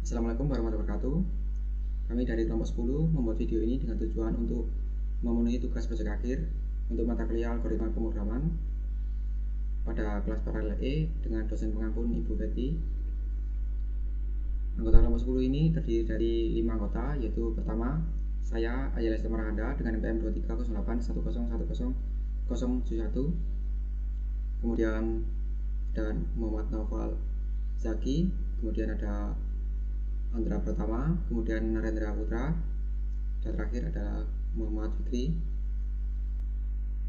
Assalamualaikum warahmatullahi wabarakatuh. Kami dari kelompok 10 membuat video ini dengan tujuan untuk memenuhi tugas proyek akhir untuk mata kuliah algoritma pemrograman pada kelas paralel E dengan dosen pengampun Ibu Betty. Anggota kelompok 10 ini terdiri dari 5 anggota, yaitu pertama saya Ayala Marahanda dengan NPM 2308101071, kemudian dan Muhammad Naufal Zaki, kemudian ada Andra Pratama, kemudian Narendra Putra, dan terakhir adalah Muhammad Fikri.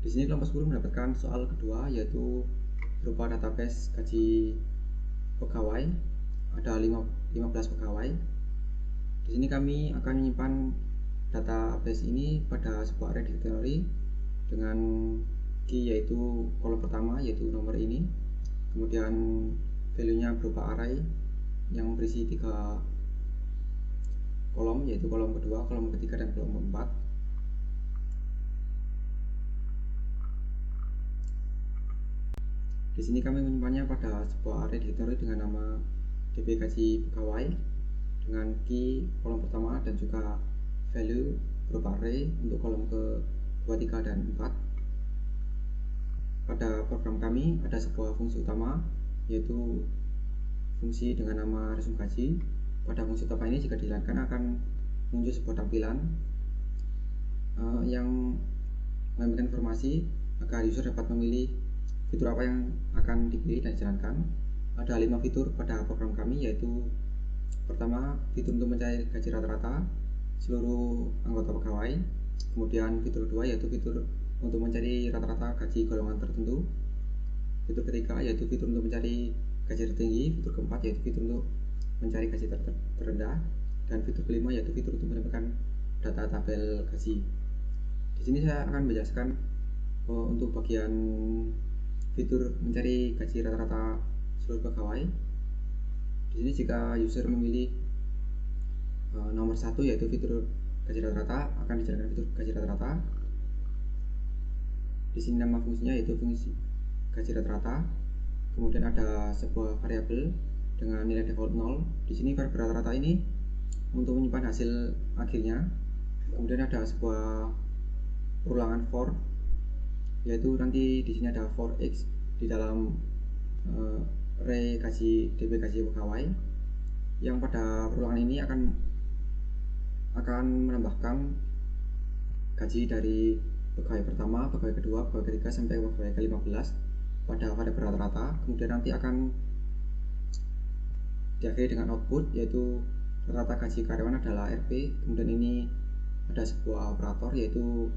Di sini kelompok 10 mendapatkan soal kedua, yaitu berupa database gaji pegawai. Ada 15 pegawai. Di sini kami akan menyimpan database ini pada sebuah array dictionary dengan key yaitu kolom pertama yaitu nomor ini, kemudian value-nya berupa array yang berisi 3 kolom, yaitu kolom kedua, kolom ketiga, dan kolom keempat. Di sini kami menyimpannya pada sebuah array dictionary dengan nama db gaji pegawai dengan key kolom pertama dan juga value berupa array untuk kolom ke 2, 3, dan 4. Pada program kami ada sebuah fungsi utama yaitu fungsi dengan nama resume gaji. Pada fungsi utama ini jika dijalankan akan muncul sebuah tampilan yang memberikan informasi agar user dapat memilih fitur apa yang akan dipilih dan dijalankan. Ada 5 fitur pada program kami, yaitu pertama fitur untuk mencari gaji rata-rata seluruh anggota pegawai, kemudian fitur kedua yaitu fitur untuk mencari rata-rata gaji golongan tertentu, fitur ketiga yaitu fitur untuk mencari gaji tertinggi, fitur keempat yaitu fitur untuk mencari gaji terendah, dan fitur kelima yaitu fitur untuk menambahkan data tabel gaji. Di sini saya akan menjelaskan untuk bagian fitur mencari gaji rata-rata seluruh pegawai. Di sini jika user memilih nomor 1 yaitu fitur gaji rata-rata, akan dijalankan fitur gaji rata-rata. Di sini nama fungsinya yaitu fungsi gaji rata-rata. Kemudian ada sebuah variabel dengan nilai default 0. Di sini variabel rata-rata ini untuk menyimpan hasil akhirnya. Kemudian ada sebuah perulangan for, yaitu nanti di sini ada for x di dalam array gaji db gaji pegawai, yang pada perulangan ini akan menambahkan gaji dari pegawai pertama, pegawai kedua, pegawai ketiga sampai pegawai ke-15 pada variabel rata-rata. Kemudian nanti akan diakhiri dengan output yaitu rata gaji karyawan adalah RP. Kemudian ini ada sebuah operator yaitu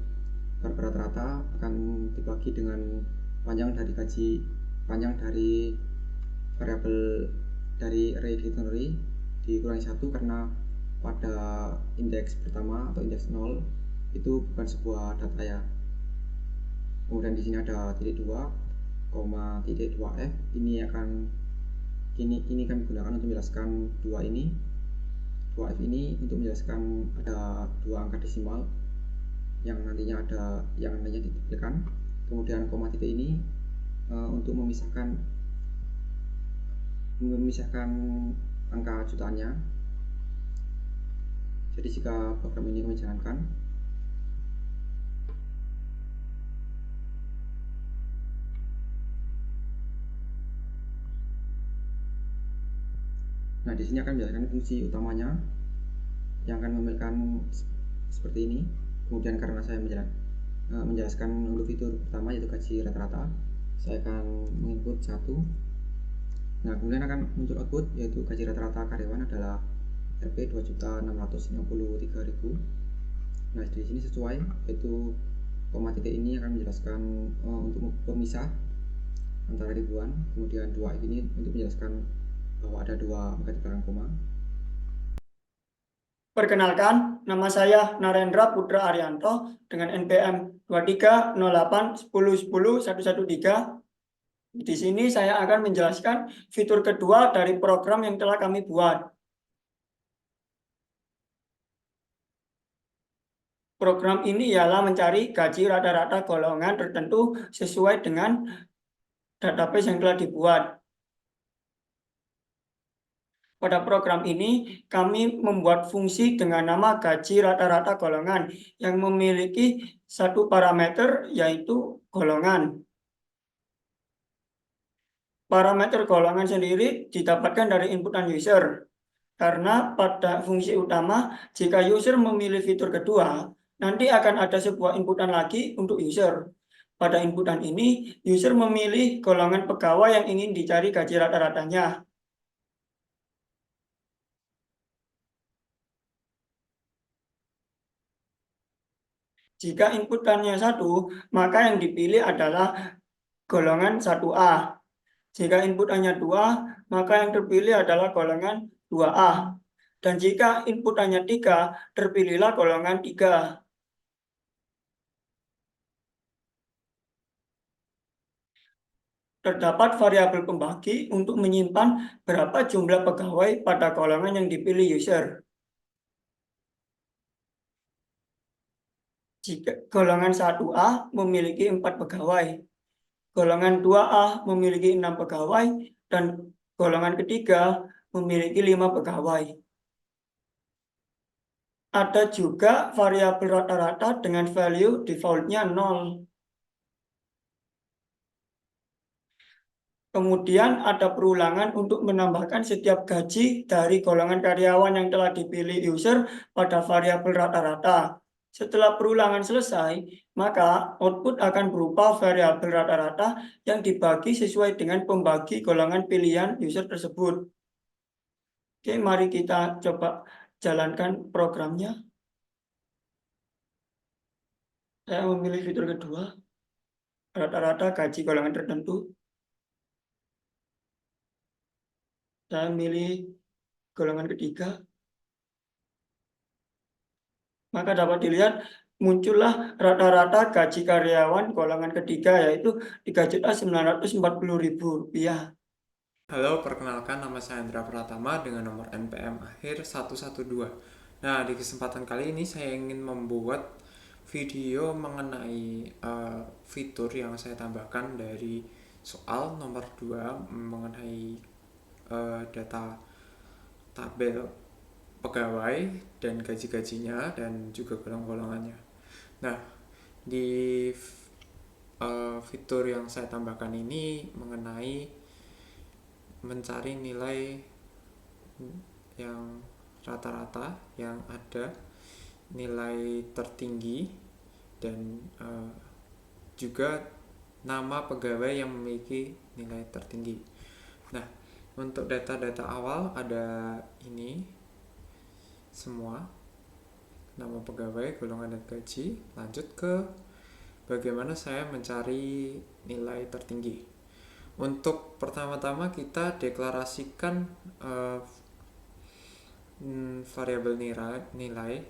variabel rata-rata akan dibagi dengan panjang dari variabel dari array dictionary dikurangi 1, karena pada indeks pertama atau indeks 0 itu bukan sebuah data ya. Kemudian di sini ada titik 2, titik 2f. Ini kami gunakan untuk menjelaskan 2f ini untuk menjelaskan ada 2 angka desimal yang nantinya ditampilkan. Kemudian koma titik ini untuk memisahkan angka jutaannya. Jadi jika program ini kami jalankan, nah di sini akan menjalankan fungsi utamanya yang akan memiliki seperti ini. Kemudian karena saya menjelaskan untuk fitur pertama yaitu gaji rata-rata, saya akan menginput 1. Nah kemudian akan muncul output yaitu gaji rata-rata karyawan adalah Rp 2.663.000. Nah di sini sesuai, yaitu koma titik ini akan menjelaskan untuk pemisah antara ribuan. Kemudian 2 ini untuk menjelaskan bahwa ada 2 angka di belakang koma. Perkenalkan, nama saya Narendra Putra Arianto dengan NPM 230810101113. Di sini saya akan menjelaskan fitur kedua dari program yang telah kami buat. Program ini ialah mencari gaji rata-rata golongan tertentu sesuai dengan database yang telah dibuat. Pada program ini, kami membuat fungsi dengan nama gaji rata-rata golongan yang memiliki satu parameter, yaitu golongan. Parameter golongan sendiri didapatkan dari inputan user. Karena pada fungsi utama, jika user memilih fitur kedua, nanti akan ada sebuah inputan lagi untuk user. Pada inputan ini, user memilih golongan pegawai yang ingin dicari gaji rata-ratanya. Jika inputannya 1, maka yang dipilih adalah golongan 1A. Jika inputannya 2, maka yang terpilih adalah golongan 2A. Dan jika inputannya 3, terpilihlah golongan 3. Terdapat variabel pembagi untuk menyimpan berapa jumlah pegawai pada golongan yang dipilih user. Jika golongan 1A memiliki 4 pegawai, golongan 2A memiliki 6 pegawai, dan golongan ketiga memiliki 5 pegawai. Ada juga variabel rata-rata dengan value defaultnya 0. Kemudian ada perulangan untuk menambahkan setiap gaji dari golongan karyawan yang telah dipilih user pada variabel rata-rata. Setelah perulangan selesai, maka output akan berupa variabel rata-rata yang dibagi sesuai dengan pembagi golongan pilihan user tersebut. Oke, mari kita coba jalankan programnya. Saya memilih fitur kedua, rata-rata gaji golongan tertentu. Saya milih golongan ketiga. Maka dapat dilihat muncullah rata-rata gaji karyawan golongan ketiga, yaitu Rp3.940.000. Halo, perkenalkan nama saya Andra Pratama dengan nomor NPM akhir 112. Nah, di kesempatan kali ini saya ingin membuat video mengenai fitur yang saya tambahkan dari soal nomor 2 mengenai data tabel pegawai dan gaji-gajinya dan juga golong-golongannya. Nah, di fitur yang saya tambahkan ini mengenai mencari nilai yang rata-rata yang ada nilai tertinggi dan juga nama pegawai yang memiliki nilai tertinggi. Nah, untuk data-data awal ada ini semua, nama pegawai, golongan dan gaji. Lanjut ke bagaimana saya mencari nilai tertinggi. Untuk pertama-tama kita deklarasikan variabel nilai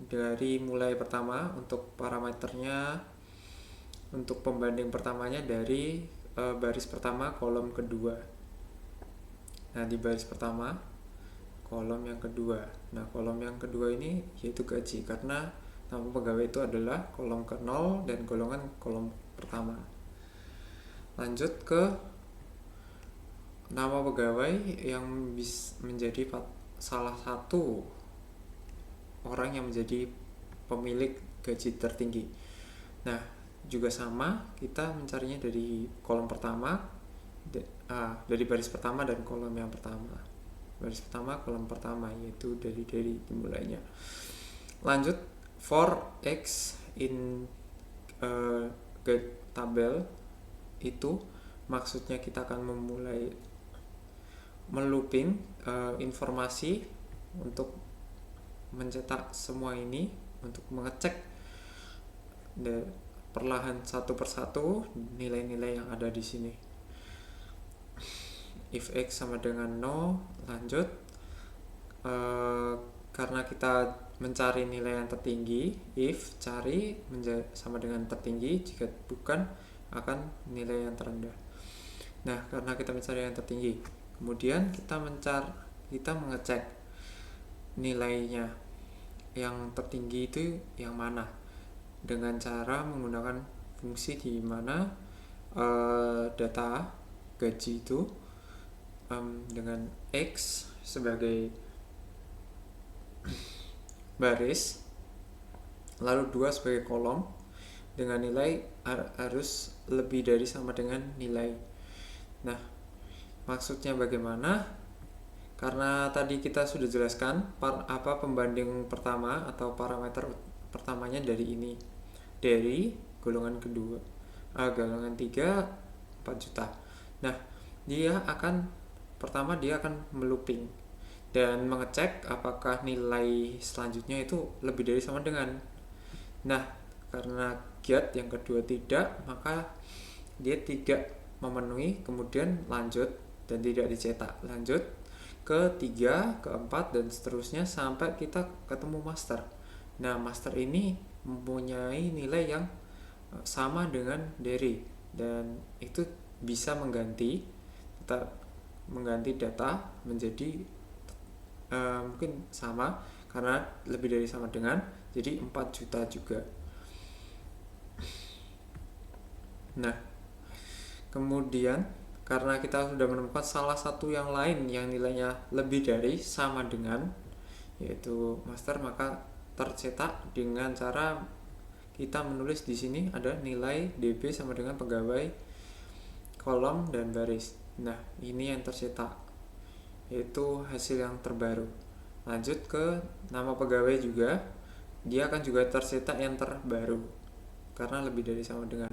dari mulai pertama. Untuk parameternya, untuk pembanding pertamanya dari baris pertama kolom kedua. Nah, di baris pertama kolom yang kedua. Nah, kolom yang kedua ini yaitu gaji, karena nama pegawai itu adalah kolom ke-0 dan golongan kolom pertama. Lanjut ke nama pegawai yang menjadi salah satu orang yang menjadi pemilik gaji tertinggi. Nah, juga sama, kita mencarinya dari kolom pertama, dari baris pertama dan kolom yang pertama. Baris pertama, kolom pertama, yaitu dari dimulainya. Lanjut, for x in get tabel itu maksudnya kita akan memulai melooping informasi untuk mencetak semua ini, untuk mengecek perlahan satu persatu nilai-nilai yang ada di sini. If x sama dengan 0, lanjut karena kita mencari nilai yang tertinggi, if cari sama dengan tertinggi, jika bukan akan nilai yang terendah. Nah, karena kita mencari yang tertinggi, kemudian kita mengecek nilainya yang tertinggi itu yang mana, dengan cara menggunakan fungsi di mana data gaji itu dengan x sebagai baris, lalu 2 sebagai kolom dengan nilai harus lebih dari sama dengan nilai. Nah, maksudnya bagaimana? Karena tadi kita sudah jelaskan pembanding pertama atau parameter pertamanya dari ini, dari golongan kedua, golongan 3 4 juta. Nah, dia akan melooping dan mengecek apakah nilai selanjutnya itu lebih dari sama dengan. Nah, karena get yang kedua tidak, maka dia tidak memenuhi, kemudian lanjut dan tidak dicetak, lanjut ke 3, ke 4 dan seterusnya sampai kita ketemu master. Nah, master ini mempunyai nilai yang sama dengan Derry dan itu bisa mengganti data menjadi mungkin sama karena lebih dari sama dengan, jadi 4 juta juga. Nah, kemudian karena kita sudah menemukan salah satu yang lain yang nilainya lebih dari sama dengan, yaitu master, maka tercetak dengan cara kita menulis di sini ada nilai DB sama dengan pegawai, kolom dan baris. Nah, ini yang tercetak, yaitu hasil yang terbaru. Lanjut ke nama pegawai juga, dia akan juga tercetak yang terbaru karena lebih dari sama dengan.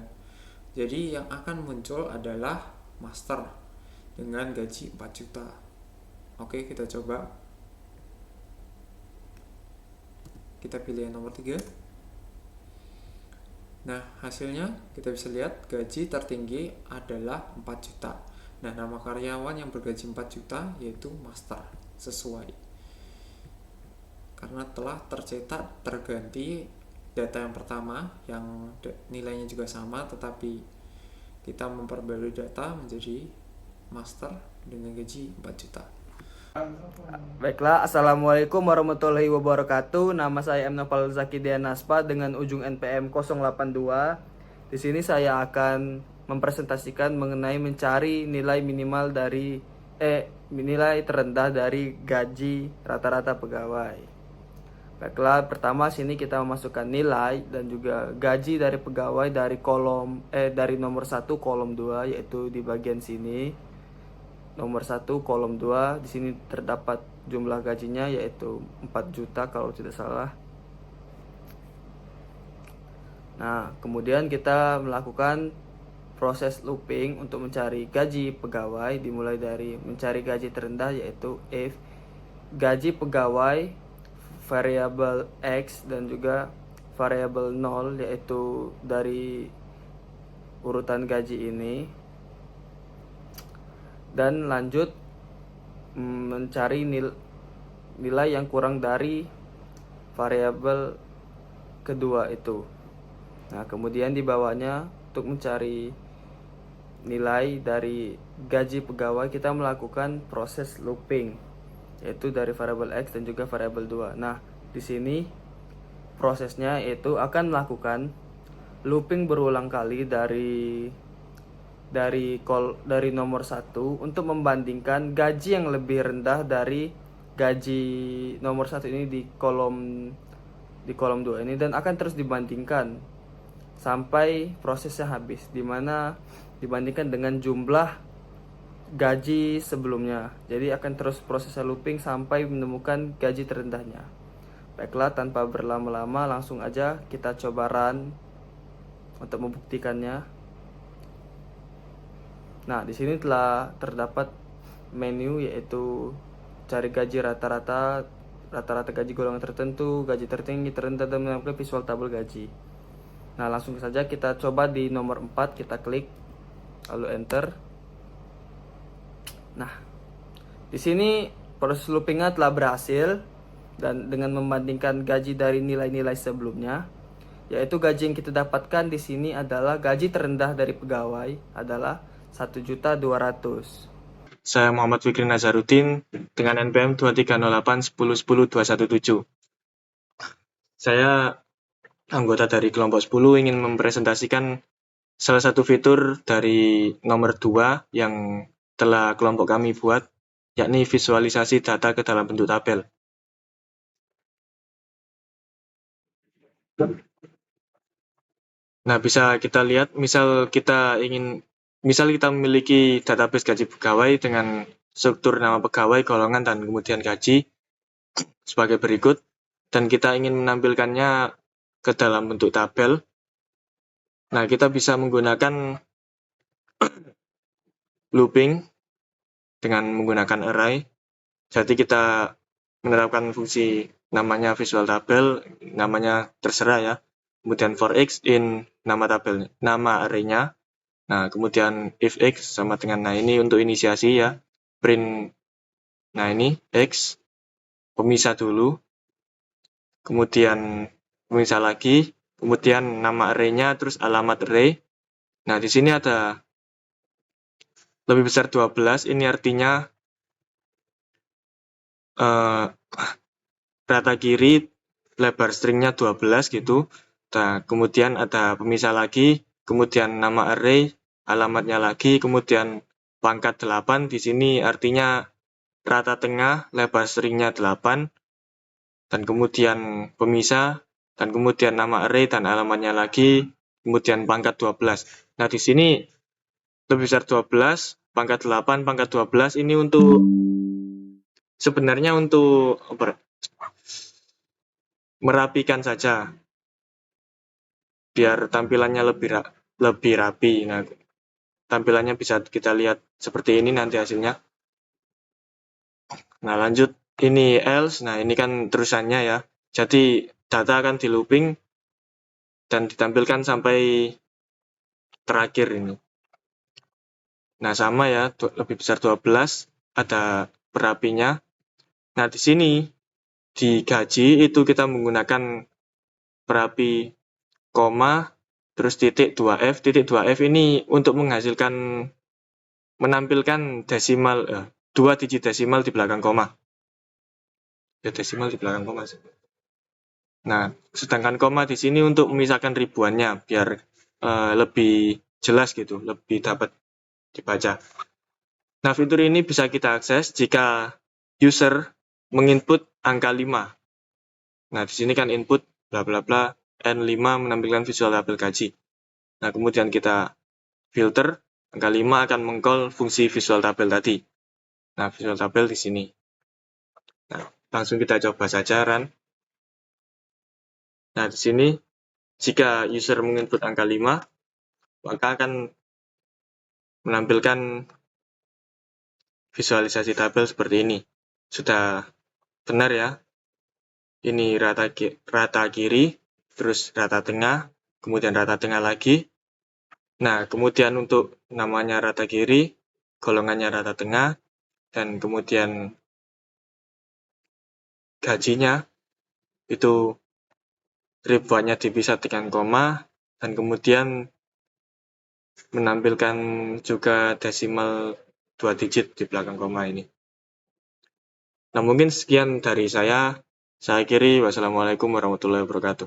Jadi yang akan muncul adalah master dengan gaji 4 juta. Oke, kita coba. Kita pilih yang nomor 3. Nah, hasilnya kita bisa lihat gaji tertinggi adalah 4 juta. Nah, nama karyawan yang bergaji 4 juta yaitu master, sesuai. Karena telah tercetak terganti data yang pertama yang nilainya juga sama, tetapi kita memperbarui data menjadi master dengan gaji 4 juta. Baiklah, Assalamualaikum warahmatullahi wabarakatuh. Nama saya M. Noval Zaki Dianaspa dengan ujung NPM 082. Di sini saya akan mempresentasikan mengenai mencari nilai minimal dari nilai terendah dari gaji rata-rata pegawai. Baiklah, pertama sini kita memasukkan nilai dan juga gaji dari pegawai dari dari nomor 1 kolom 2, yaitu di bagian sini. Nomor 1 kolom 2, di sini terdapat jumlah gajinya yaitu 4 juta kalau tidak salah. Nah, kemudian kita melakukan proses looping untuk mencari gaji pegawai, dimulai dari mencari gaji terendah yaitu if gaji pegawai variabel X dan juga variabel 0, yaitu dari urutan gaji ini, dan lanjut mencari nilai yang kurang dari variabel kedua itu. Nah, kemudian di bawahnya untuk mencari nilai dari gaji pegawai kita melakukan proses looping, yaitu dari variabel X dan juga variabel 2. Nah, di sini prosesnya yaitu akan melakukan looping berulang kali dari nomor 1 untuk membandingkan gaji yang lebih rendah dari gaji nomor 1 ini di kolom 2 ini, dan akan terus dibandingkan sampai prosesnya habis, dimana dibandingkan dengan jumlah gaji sebelumnya. Jadi akan terus prosesnya looping sampai menemukan gaji terendahnya. Baiklah, tanpa berlama-lama langsung aja kita coba run untuk membuktikannya. Nah, di sini telah terdapat menu yaitu cari gaji rata-rata gaji golongan tertentu, gaji tertinggi, terendah, dan menampilkan visual tabel gaji. Nah, langsung saja kita coba di nomor 4, kita klik lalu enter. Nah, di sini proses loopingnya telah berhasil, dan dengan membandingkan gaji dari nilai-nilai sebelumnya, yaitu gaji yang kita dapatkan di sini adalah gaji terendah dari pegawai adalah 1.200.000. Saya Muhammad Fikri Nazaruddin dengan NPM 2308 10 10 217. Saya anggota dari kelompok 10 ingin mempresentasikan salah satu fitur dari nomor 2 yang telah kelompok kami buat, yakni visualisasi data ke dalam bentuk tabel. Nah, bisa kita lihat, misal kita memiliki database gaji pegawai dengan struktur nama pegawai, golongan, dan kemudian gaji sebagai berikut, dan kita ingin menampilkannya ke dalam bentuk tabel. Nah, kita bisa menggunakan looping dengan menggunakan array. Jadi kita menerapkan fungsi namanya visual tabel, namanya terserah ya. Kemudian for x in nama tabel, nama array-nya. Nah, kemudian if x sama dengan, nah ini untuk inisiasi ya, print, nah ini x, pemisah dulu, kemudian pemisah lagi, kemudian nama array-nya, terus alamat array. Nah, di sini ada lebih besar 12, ini artinya rata kiri lebar stringnya 12 gitu. Nah, kemudian ada pemisah lagi, kemudian nama array, alamatnya lagi, kemudian pangkat 8, di sini artinya rata tengah lebar stringnya 8, dan kemudian pemisah, dan kemudian nama array dan alamatnya lagi, kemudian pangkat 12. Nah, di sini lebih besar 12, pangkat 8, pangkat 12 ini untuk sebenarnya untuk merapikan saja, biar tampilannya lebih rapi. Nah, tampilannya bisa kita lihat seperti ini nanti hasilnya. Nah, lanjut, ini else. Nah, ini kan terusannya ya. Jadi data akan di looping dan ditampilkan sampai terakhir ini. Nah, sama ya, lebih besar 12, ada perapinya. Nah, di sini di gaji itu kita menggunakan perapi koma, terus titik 2F. Titik 2F ini untuk menampilkan desimal, 2 digit desimal di belakang koma. Ya, desimal di belakang koma sih. Nah, sedangkan koma di sini untuk memisahkan ribuannya, biar lebih jelas gitu, lebih dapat dibaca. Nah, fitur ini bisa kita akses jika user menginput angka 5. Nah, di sini kan input bla bla bla N5 menampilkan visual tabel gaji. Nah, kemudian kita filter, angka 5 akan meng-call fungsi visual tabel tadi. Nah, visual tabel di sini. Nah, langsung kita coba saja run. Nah, di sini jika user menginput angka 5, maka akan menampilkan visualisasi tabel seperti ini. Sudah benar ya. Ini rata kiri, terus rata tengah, kemudian rata tengah lagi. Nah, kemudian untuk namanya rata kiri, golongannya rata tengah, dan kemudian gajinya itu ribuannya dipisah dengan koma, dan kemudian menampilkan juga desimal 2 digit di belakang koma ini. Nah, mungkin sekian dari saya. Saya akhiri. Wassalamualaikum warahmatullahi wabarakatuh.